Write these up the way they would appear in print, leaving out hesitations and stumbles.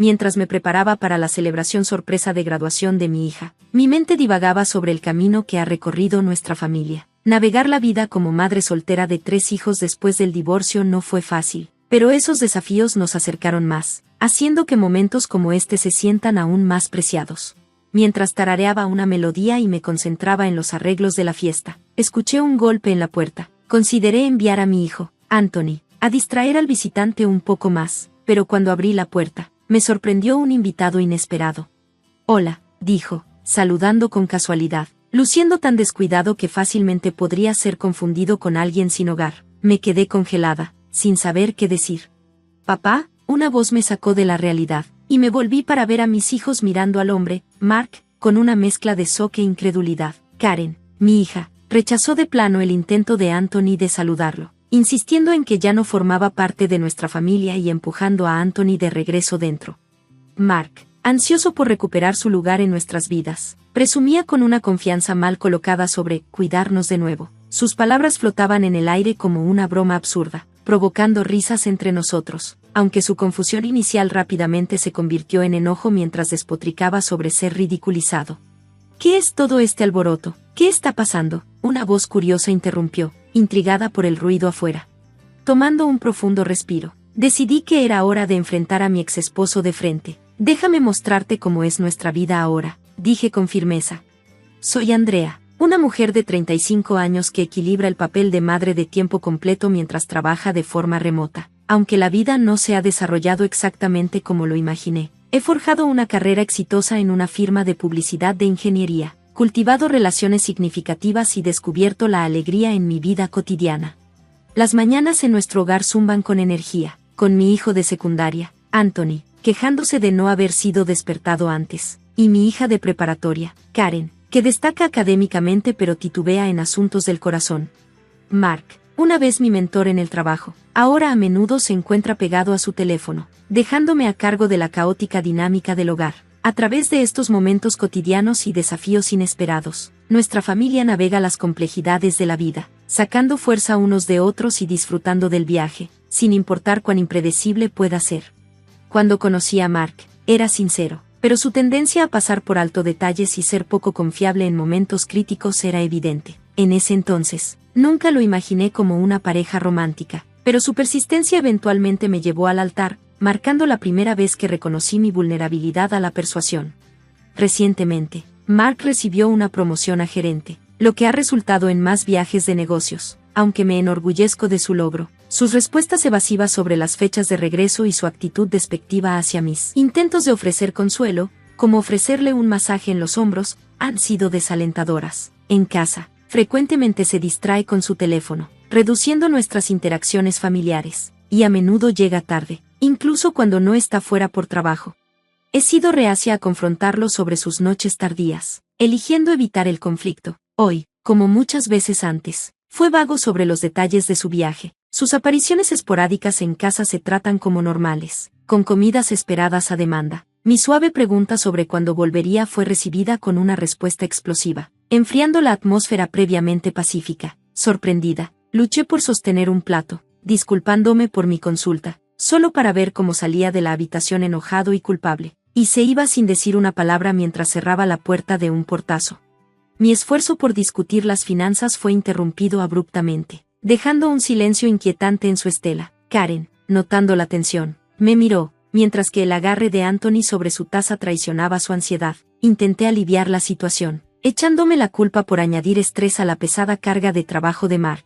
mientras me preparaba para la celebración sorpresa de graduación de mi hija. Mi mente divagaba sobre el camino que ha recorrido nuestra familia. Navegar la vida como madre soltera de 3 hijos después del divorcio no fue fácil, pero esos desafíos nos acercaron más, haciendo que momentos como este se sientan aún más preciados. Mientras tarareaba una melodía y me concentraba en los arreglos de la fiesta, escuché un golpe en la puerta. Consideré enviar a mi hijo, Anthony, a distraer al visitante un poco más, pero cuando abrí la puerta, me sorprendió un invitado inesperado. «Hola», dijo, saludando con casualidad, luciendo tan descuidado que fácilmente podría ser confundido con alguien sin hogar. Me quedé congelada, sin saber qué decir. «¿Papá?», una voz me sacó de la realidad, y me volví para ver a mis hijos mirando al hombre, Mark, con una mezcla de shock e incredulidad. Karen, mi hija, rechazó de plano el intento de Anthony de saludarlo, insistiendo en que ya no formaba parte de nuestra familia y empujando a Anthony de regreso dentro. Mark, ansioso por recuperar su lugar en nuestras vidas, presumía con una confianza mal colocada sobre cuidarnos de nuevo. Sus palabras flotaban en el aire como una broma absurda, provocando risas entre nosotros, aunque su confusión inicial rápidamente se convirtió en enojo mientras despotricaba sobre ser ridiculizado. «¿Qué es todo este alboroto? ¿Qué está pasando?», una voz curiosa interrumpió, intrigada por el ruido afuera. Tomando un profundo respiro, decidí que era hora de enfrentar a mi exesposo de frente. «Déjame mostrarte cómo es nuestra vida ahora», dije con firmeza. «Soy Andrea, una mujer de 35 años que equilibra el papel de madre de tiempo completo mientras trabaja de forma remota. Aunque la vida no se ha desarrollado exactamente como lo imaginé, he forjado una carrera exitosa en una firma de publicidad de ingeniería, cultivado relaciones significativas y descubierto la alegría en mi vida cotidiana. Las mañanas en nuestro hogar zumban con energía, con mi hijo de secundaria, Anthony, quejándose de no haber sido despertado antes, y mi hija de preparatoria, Karen, que destaca académicamente pero titubea en asuntos del corazón. Mark, una vez mi mentor en el trabajo, ahora a menudo se encuentra pegado a su teléfono, dejándome a cargo de la caótica dinámica del hogar. A través de estos momentos cotidianos y desafíos inesperados, nuestra familia navega las complejidades de la vida, sacando fuerza unos de otros y disfrutando del viaje, sin importar cuán impredecible pueda ser. Cuando conocí a Mark, era sincero, pero su tendencia a pasar por alto detalles y ser poco confiable en momentos críticos era evidente. En ese entonces, nunca lo imaginé como una pareja romántica, pero su persistencia eventualmente me llevó al altar, marcando la primera vez que reconocí mi vulnerabilidad a la persuasión. Recientemente, Mark recibió una promoción a gerente, lo que ha resultado en más viajes de negocios. Aunque me enorgullezco de su logro, sus respuestas evasivas sobre las fechas de regreso y su actitud despectiva hacia mis intentos de ofrecer consuelo, como ofrecerle un masaje en los hombros, han sido desalentadoras. En casa, frecuentemente se distrae con su teléfono, reduciendo nuestras interacciones familiares, y a menudo llega tarde, incluso cuando no está fuera por trabajo. He sido reacia a confrontarlo sobre sus noches tardías, eligiendo evitar el conflicto. Hoy, como muchas veces antes, fue vago sobre los detalles de su viaje. Sus apariciones esporádicas en casa se tratan como normales, con comidas esperadas a demanda. Mi suave pregunta sobre cuándo volvería fue recibida con una respuesta explosiva, enfriando la atmósfera previamente pacífica. Sorprendida, luché por sostener un plato, disculpándome por mi consulta, solo para ver cómo salía de la habitación enojado y culpable, y se iba sin decir una palabra mientras cerraba la puerta de un portazo. Mi esfuerzo por discutir las finanzas fue interrumpido abruptamente, dejando un silencio inquietante en su estela. Karen, notando la tensión, me miró, mientras que el agarre de Anthony sobre su taza traicionaba su ansiedad. Intenté aliviar la situación, echándome la culpa por añadir estrés a la pesada carga de trabajo de Mark.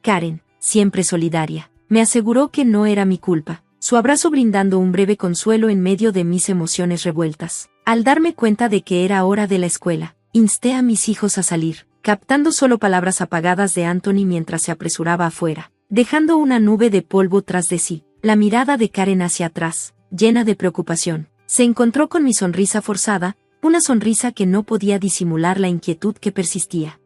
Karen, siempre solidaria, me aseguró que no era mi culpa, su abrazo brindando un breve consuelo en medio de mis emociones revueltas. Al darme cuenta de que era hora de la escuela, insté a mis hijos a salir, captando solo palabras apagadas de Anthony mientras se apresuraba afuera, dejando una nube de polvo tras de sí. La mirada de Karen hacia atrás, llena de preocupación, se encontró con mi sonrisa forzada, una sonrisa que no podía disimular la inquietud que persistía.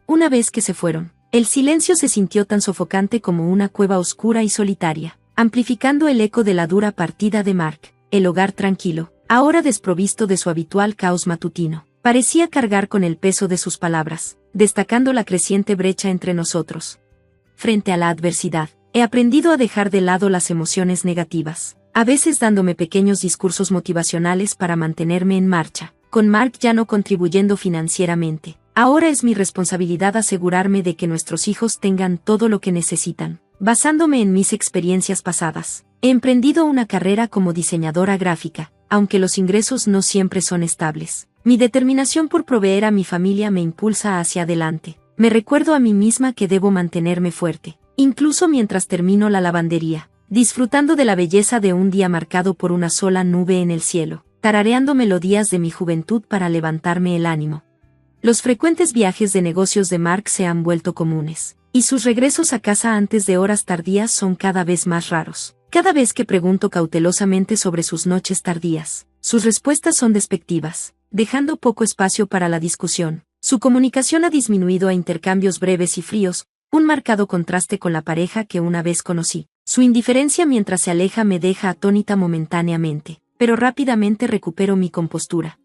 Una vez que se fueron, el silencio se sintió tan sofocante como una cueva oscura y solitaria, amplificando el eco de la dura partida de Mark. El hogar tranquilo, ahora desprovisto de su habitual caos matutino, parecía cargar con el peso de sus palabras, destacando la creciente brecha entre nosotros. Frente a la adversidad, he aprendido a dejar de lado las emociones negativas. a veces dándome pequeños discursos motivacionales para mantenerme en marcha. Con Mark ya no contribuyendo financieramente, ahora es mi responsabilidad asegurarme de que nuestros hijos tengan todo lo que necesitan. Basándome en mis experiencias pasadas, he emprendido una carrera como diseñadora gráfica, aunque los ingresos no siempre son estables. Mi determinación por proveer a mi familia me impulsa hacia adelante. Me recuerdo a mí misma que debo mantenerme fuerte, incluso mientras termino la lavandería, disfrutando de la belleza de un día marcado por una sola nube en el cielo, tarareando melodías de mi juventud para levantarme el ánimo. Los frecuentes viajes de negocios de Mark se han vuelto comunes, y sus regresos a casa antes de horas tardías son cada vez más raros. Cada vez que pregunto cautelosamente sobre sus noches tardías, sus respuestas son despectivas, dejando poco espacio para la discusión. Su comunicación ha disminuido a intercambios breves y fríos, un marcado contraste con la pareja que una vez conocí. Su indiferencia mientras se aleja me deja atónita momentáneamente, pero rápidamente recupero mi compostura.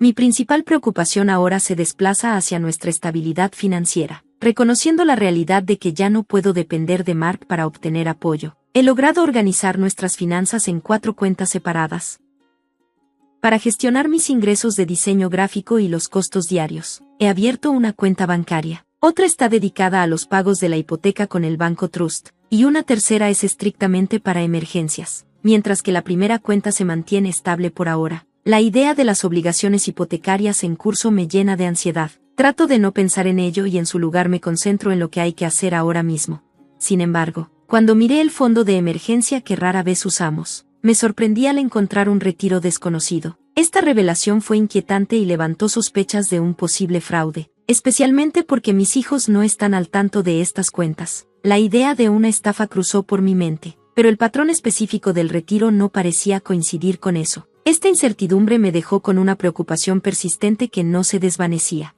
Mi principal preocupación ahora se desplaza hacia nuestra estabilidad financiera, reconociendo la realidad de que ya no puedo depender de Mark para obtener apoyo. He logrado organizar nuestras finanzas en 4 cuentas separadas para gestionar mis ingresos de diseño gráfico y los costos diarios. He abierto una cuenta bancaria, otra está dedicada a los pagos de la hipoteca con el Banco Trust, y una tercera es estrictamente para emergencias, mientras que la primera cuenta se mantiene estable por ahora. La idea de las obligaciones hipotecarias en curso me llena de ansiedad. Trato de no pensar en ello y en su lugar me concentro en lo que hay que hacer ahora mismo. Sin embargo, cuando miré el fondo de emergencia que rara vez usamos, me sorprendí al encontrar un retiro desconocido. Esta revelación fue inquietante y levantó sospechas de un posible fraude, especialmente porque mis hijos no están al tanto de estas cuentas. La idea de una estafa cruzó por mi mente, pero el patrón específico del retiro no parecía coincidir con eso. Esta incertidumbre me dejó con una preocupación persistente que no se desvanecía.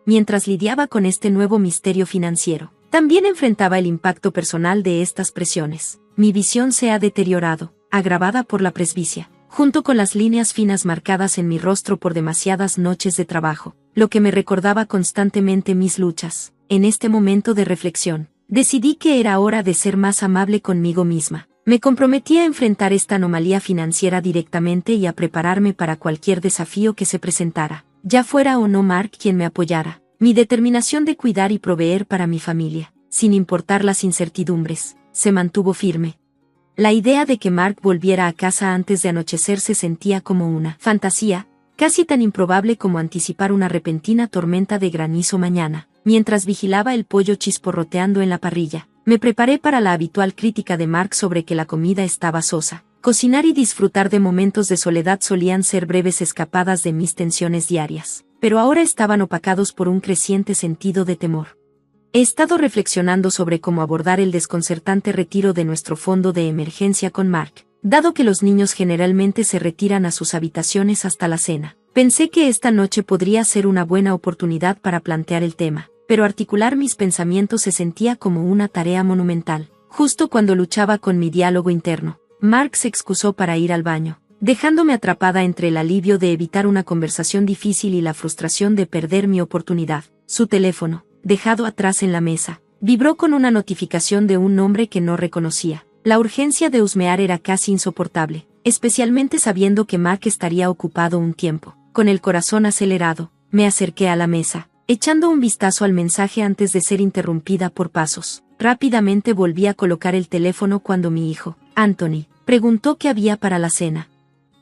Mientras lidiaba con este nuevo misterio financiero, también enfrentaba el impacto personal de estas presiones. Mi visión se ha deteriorado, agravada por la presbicia, junto con las líneas finas marcadas en mi rostro por demasiadas noches de trabajo, lo que me recordaba constantemente mis luchas. En este momento de reflexión, decidí que era hora de ser más amable conmigo misma. Me comprometí a enfrentar esta anomalía financiera directamente y a prepararme para cualquier desafío que se presentara, ya fuera o no Mark quien me apoyara. Mi determinación de cuidar y proveer para mi familia, sin importar las incertidumbres, se mantuvo firme. La idea de que Mark volviera a casa antes de anochecer se sentía como una fantasía, casi tan improbable como anticipar una repentina tormenta de granizo mañana. Mientras vigilaba el pollo chisporroteando en la parrilla, me preparé para la habitual crítica de Mark sobre que la comida estaba sosa. Cocinar y disfrutar de momentos de soledad solían ser breves escapadas de mis tensiones diarias, pero ahora estaban opacados por un creciente sentido de temor. He estado reflexionando sobre cómo abordar el desconcertante retiro de nuestro fondo de emergencia con Mark. Dado que los niños generalmente se retiran a sus habitaciones hasta la cena, pensé que esta noche podría ser una buena oportunidad para plantear el tema, pero articular mis pensamientos se sentía como una tarea monumental. Justo cuando luchaba con mi diálogo interno, Mark se excusó para ir al baño, dejándome atrapada entre el alivio de evitar una conversación difícil y la frustración de perder mi oportunidad. Su teléfono, dejado atrás en la mesa, vibró con una notificación de un nombre que no reconocía. La urgencia de husmear era casi insoportable, especialmente sabiendo que Mark estaría ocupado un tiempo. Con el corazón acelerado, me acerqué a la mesa, echando un vistazo al mensaje antes de ser interrumpida por pasos. Rápidamente volví a colocar el teléfono cuando mi hijo, Anthony, preguntó qué había para la cena.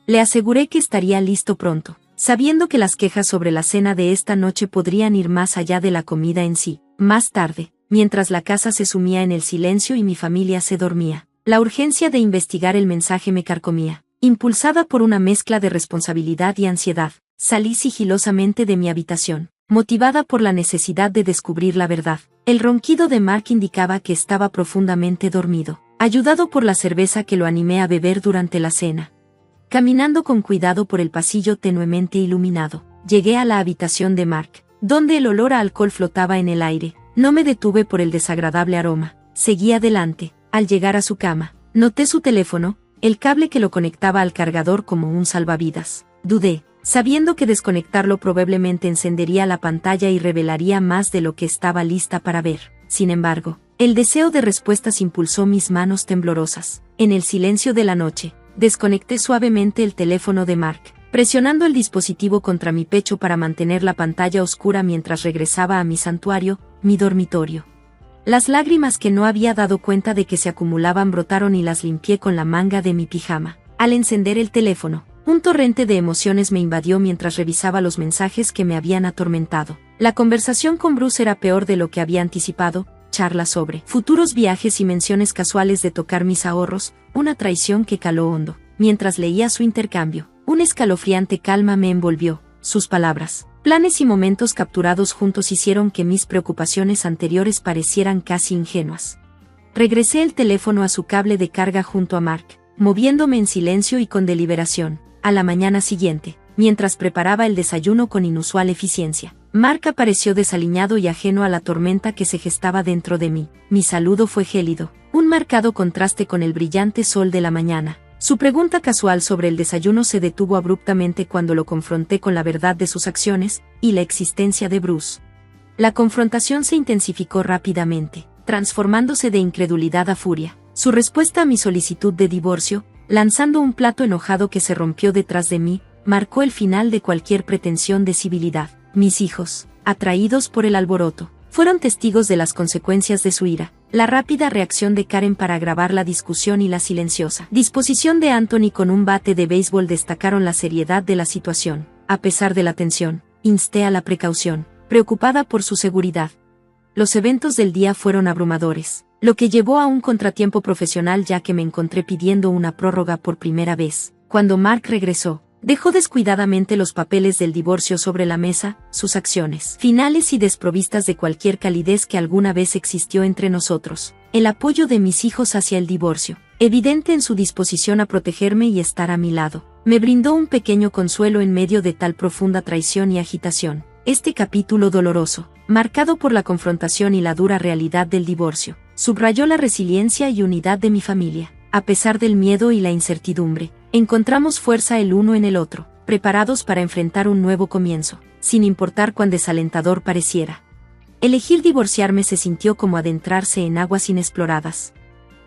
Le aseguré que estaría listo pronto, sabiendo que las quejas sobre la cena de esta noche podrían ir más allá de la comida en sí. Más tarde, mientras la casa se sumía en el silencio y mi familia se dormía, la urgencia de investigar el mensaje me carcomía. Impulsada por una mezcla de responsabilidad y ansiedad, salí sigilosamente de mi habitación, motivada por la necesidad de descubrir la verdad. El ronquido de Mark indicaba que estaba profundamente dormido, ayudado por la cerveza que lo animé a beber durante la cena. Caminando con cuidado por el pasillo tenuemente iluminado, llegué a la habitación de Mark, donde el olor a alcohol flotaba en el aire. No me detuve por el desagradable aroma, seguí adelante. Al llegar a su cama, noté su teléfono, el cable que lo conectaba al cargador como un salvavidas. Dudé, sabiendo que desconectarlo probablemente encendería la pantalla y revelaría más de lo que estaba lista para ver. Sin embargo, el deseo de respuestas impulsó mis manos temblorosas. En el silencio de la noche, Desconecté suavemente el teléfono de Mark, presionando el dispositivo contra mi pecho para mantener la pantalla oscura mientras regresaba a mi santuario, mi dormitorio. Las lágrimas que no había dado cuenta de que se acumulaban brotaron y las limpié con la manga de mi pijama. Al encender el teléfono, un torrente de emociones me invadió mientras revisaba los mensajes que me habían atormentado. La conversación con Bruce era peor de lo que había anticipado, charlas sobre futuros viajes y menciones casuales de tocar mis ahorros, una traición que caló hondo. Mientras leía su intercambio, una escalofriante calma me envolvió. Sus palabras, planes y momentos capturados juntos hicieron que mis preocupaciones anteriores parecieran casi ingenuas. Regresé el teléfono a su cable de carga junto a Mark, moviéndome en silencio y con deliberación. A la mañana siguiente, mientras preparaba el desayuno con inusual eficiencia, Mark apareció desaliñado y ajeno a la tormenta que se gestaba dentro de mí. Mi saludo fue gélido, un marcado contraste con el brillante sol de la mañana. Su pregunta casual sobre el desayuno se detuvo abruptamente cuando lo confronté con la verdad de sus acciones y la existencia de Bruce. La confrontación se intensificó rápidamente, transformándose de incredulidad a furia. Su respuesta a mi solicitud de divorcio, lanzando un plato enojado que se rompió detrás de mí, marcó el final de cualquier pretensión de civilidad. Mis hijos, atraídos por el alboroto, fueron testigos de las consecuencias de su ira. La rápida reacción de Karen para agravar la discusión y la silenciosa disposición de Anthony con un bate de béisbol destacaron la seriedad de la situación. A pesar de la tensión, insté a la precaución, preocupada por su seguridad. Los eventos del día fueron abrumadores, lo que llevó a un contratiempo profesional ya que me encontré pidiendo una prórroga por primera vez. Cuando Mark regresó, dejó descuidadamente los papeles del divorcio sobre la mesa, sus acciones finales y desprovistas de cualquier calidez que alguna vez existió entre nosotros. El apoyo de mis hijos hacia el divorcio, evidente en su disposición a protegerme y estar a mi lado, me brindó un pequeño consuelo en medio de tal profunda traición y agitación. Este capítulo doloroso, marcado por la confrontación y la dura realidad del divorcio, subrayó la resiliencia y unidad de mi familia. A pesar del miedo y la incertidumbre, encontramos fuerza el uno en el otro, preparados para enfrentar un nuevo comienzo, sin importar cuán desalentador pareciera. Elegir divorciarme se sintió como adentrarse en aguas inexploradas.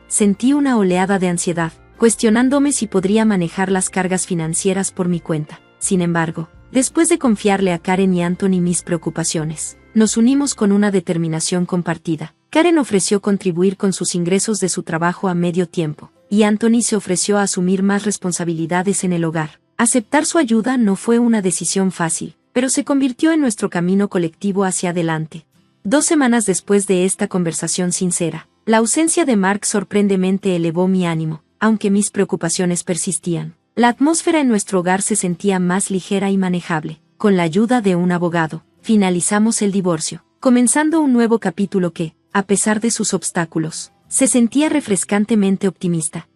Sentí una oleada de ansiedad, cuestionándome si podría manejar las cargas financieras por mi cuenta. Sin embargo, después de confiarle a Karen y Anthony mis preocupaciones, nos unimos con una determinación compartida. Karen ofreció contribuir con sus ingresos de su trabajo a medio tiempo, y Anthony se ofreció a asumir más responsabilidades en el hogar. Aceptar su ayuda no fue una decisión fácil, pero se convirtió en nuestro camino colectivo hacia adelante. 2 semanas después de esta conversación sincera, la ausencia de Mark sorprendentemente elevó mi ánimo, aunque mis preocupaciones persistían. La atmósfera en nuestro hogar se sentía más ligera y manejable. Con la ayuda de un abogado, finalizamos el divorcio, comenzando un nuevo capítulo que, a pesar de sus obstáculos, se sentía refrescantemente optimista.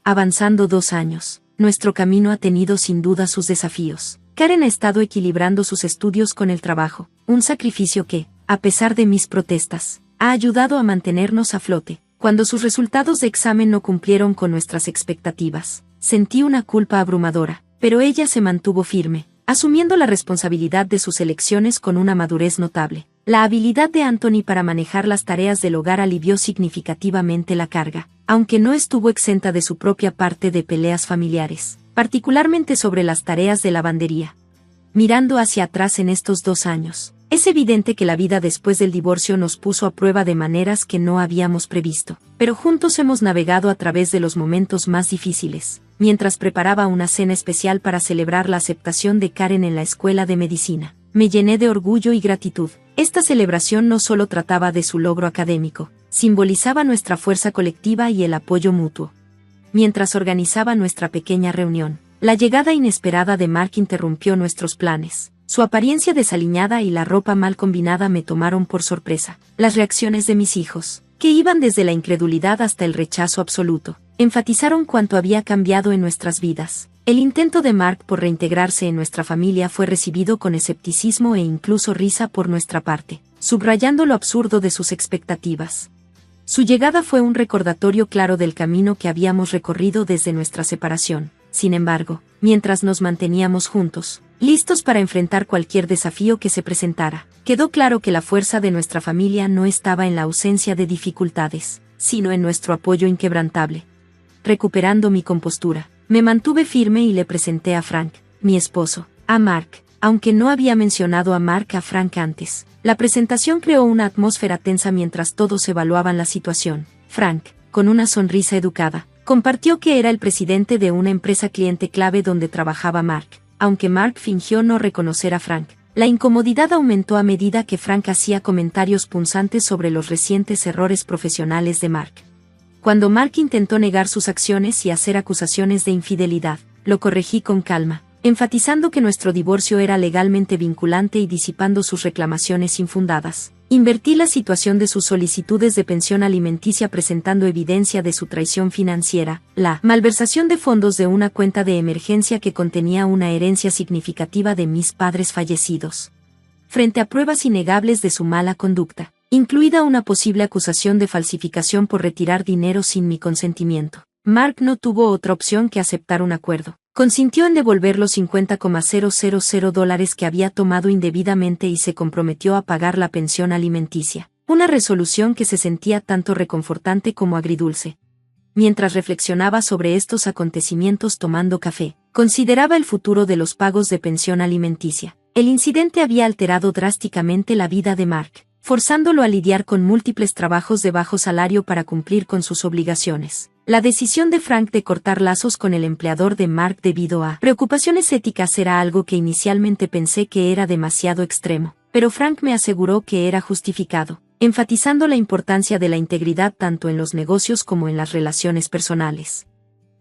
Avanzando 2 años, nuestro camino ha tenido sin duda sus desafíos. Karen ha estado equilibrando sus estudios con el trabajo, un sacrificio que, a pesar de mis protestas, ha ayudado a mantenernos a flote. Cuando sus resultados de examen no cumplieron con nuestras expectativas, sentí una culpa abrumadora, pero ella se mantuvo firme, asumiendo la responsabilidad de sus elecciones con una madurez notable. La habilidad de Anthony para manejar las tareas del hogar alivió significativamente la carga, aunque no estuvo exenta de su propia parte de peleas familiares, particularmente sobre las tareas de lavandería. Mirando hacia atrás en estos 2 años, es evidente que la vida después del divorcio nos puso a prueba de maneras que no habíamos previsto, pero juntos hemos navegado a través de los momentos más difíciles. Mientras preparaba una cena especial para celebrar la aceptación de Karen en la escuela de medicina, me llené de orgullo y gratitud. Esta celebración no solo trataba de su logro académico, simbolizaba nuestra fuerza colectiva y el apoyo mutuo. Mientras organizaba nuestra pequeña reunión, la llegada inesperada de Mark interrumpió nuestros planes. Su apariencia desaliñada y la ropa mal combinada me tomaron por sorpresa. Las reacciones de mis hijos, que iban desde la incredulidad hasta el rechazo absoluto, enfatizaron cuánto había cambiado en nuestras vidas. El intento de Mark por reintegrarse en nuestra familia fue recibido con escepticismo e incluso risa por nuestra parte, subrayando lo absurdo de sus expectativas. Su llegada fue un recordatorio claro del camino que habíamos recorrido desde nuestra separación. Sin embargo, mientras nos manteníamos juntos, listos para enfrentar cualquier desafío que se presentara, quedó claro que la fuerza de nuestra familia no estaba en la ausencia de dificultades, sino en nuestro apoyo inquebrantable. Recuperando mi compostura, Me mantuve firme y le presenté a Frank, mi esposo, a Mark, aunque no había mencionado a Mark a Frank antes. La presentación creó una atmósfera tensa mientras todos evaluaban la situación. Frank, con una sonrisa educada, compartió que era el presidente de una empresa cliente clave donde trabajaba Mark. Aunque Mark fingió no reconocer a Frank, la incomodidad aumentó a medida que Frank hacía comentarios punzantes sobre los recientes errores profesionales de Mark. Cuando Mark intentó negar sus acciones y hacer acusaciones de infidelidad, lo corregí con calma, enfatizando que nuestro divorcio era legalmente vinculante y disipando sus reclamaciones infundadas. Invertí la situación de sus solicitudes de pensión alimenticia presentando evidencia de su traición financiera, la malversación de fondos de una cuenta de emergencia que contenía una herencia significativa de mis padres fallecidos. Frente a pruebas innegables de su mala conducta, incluida una posible acusación de falsificación por retirar dinero sin mi consentimiento, Mark no tuvo otra opción que aceptar un acuerdo. Consintió en devolver los $50,000 que había tomado indebidamente y se comprometió a pagar la pensión alimenticia, una resolución que se sentía tanto reconfortante como agridulce. Mientras reflexionaba sobre estos acontecimientos tomando café, consideraba el futuro de los pagos de pensión alimenticia. El incidente había alterado drásticamente la vida de Mark, forzándolo a lidiar con múltiples trabajos de bajo salario para cumplir con sus obligaciones. La decisión de Frank de cortar lazos con el empleador de Mark debido a preocupaciones éticas era algo que inicialmente pensé que era demasiado extremo, pero Frank me aseguró que era justificado, enfatizando la importancia de la integridad tanto en los negocios como en las relaciones personales.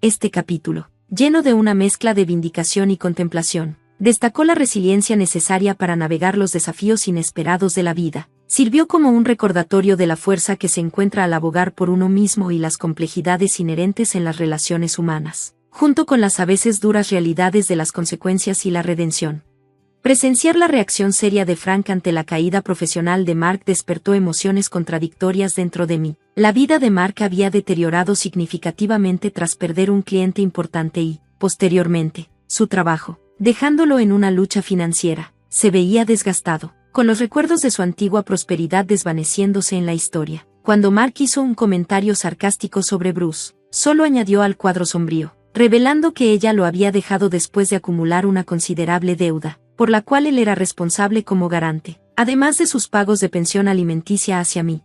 Este capítulo, lleno de una mezcla de vindicación y contemplación, destacó la resiliencia necesaria para navegar los desafíos inesperados de la vida. Sirvió como un recordatorio de la fuerza que se encuentra al abogar por uno mismo y las complejidades inherentes en las relaciones humanas, junto con las a veces duras realidades de las consecuencias y la redención. Presenciar la reacción seria de Frank ante la caída profesional de Mark despertó emociones contradictorias dentro de mí. La vida de Mark había deteriorado significativamente tras perder un cliente importante y, posteriormente, su trabajo, dejándolo en una lucha financiera. Se veía desgastado, con los recuerdos de su antigua prosperidad desvaneciéndose en la historia. Cuando Mark hizo un comentario sarcástico sobre Bruce, solo añadió al cuadro sombrío, revelando que ella lo había dejado después de acumular una considerable deuda, por la cual él era responsable como garante, además de sus pagos de pensión alimenticia hacia mí.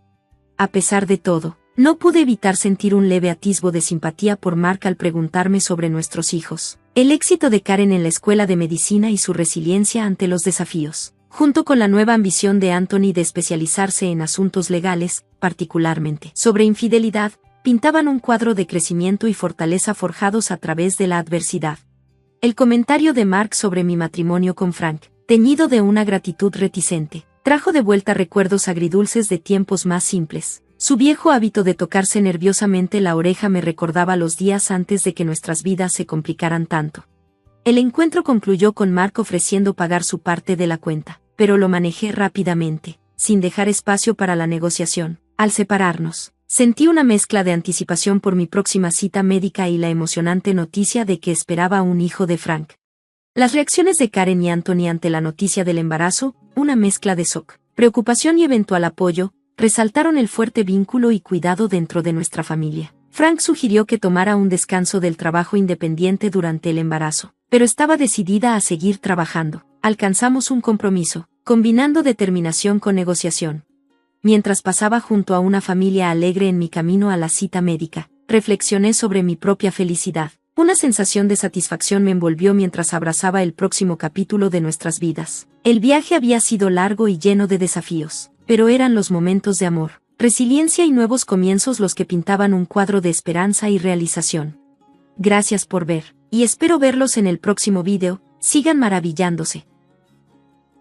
A pesar de todo, no pude evitar sentir un leve atisbo de simpatía por Mark al preguntarme sobre nuestros hijos, el éxito de Karen en la escuela de medicina y su resiliencia ante los desafíos, junto con la nueva ambición de Anthony de especializarse en asuntos legales, particularmente sobre infidelidad, pintaban un cuadro de crecimiento y fortaleza forjados a través de la adversidad. El comentario de Mark sobre mi matrimonio con Frank, teñido de una gratitud reticente, trajo de vuelta recuerdos agridulces de tiempos más simples. Su viejo hábito de tocarse nerviosamente la oreja me recordaba los días antes de que nuestras vidas se complicaran tanto. El encuentro concluyó con Mark ofreciendo pagar su parte de la cuenta, pero lo manejé rápidamente, sin dejar espacio para la negociación. Al separarnos, sentí una mezcla de anticipación por mi próxima cita médica y la emocionante noticia de que esperaba un hijo de Frank. Las reacciones de Karen y Anthony ante la noticia del embarazo, una mezcla de shock, preocupación y eventual apoyo, resaltaron el fuerte vínculo y cuidado dentro de nuestra familia. Frank sugirió que tomara un descanso del trabajo independiente durante el embarazo, pero estaba decidida a seguir trabajando. Alcanzamos un compromiso, combinando determinación con negociación. Mientras pasaba junto a una familia alegre en mi camino a la cita médica, reflexioné sobre mi propia felicidad. Una sensación de satisfacción me envolvió mientras abrazaba el próximo capítulo de nuestras vidas. El viaje había sido largo y lleno de desafíos, pero eran los momentos de amor, resiliencia y nuevos comienzos los que pintaban un cuadro de esperanza y realización. Gracias por ver, y espero verlos en el próximo video. Sigan maravillándose.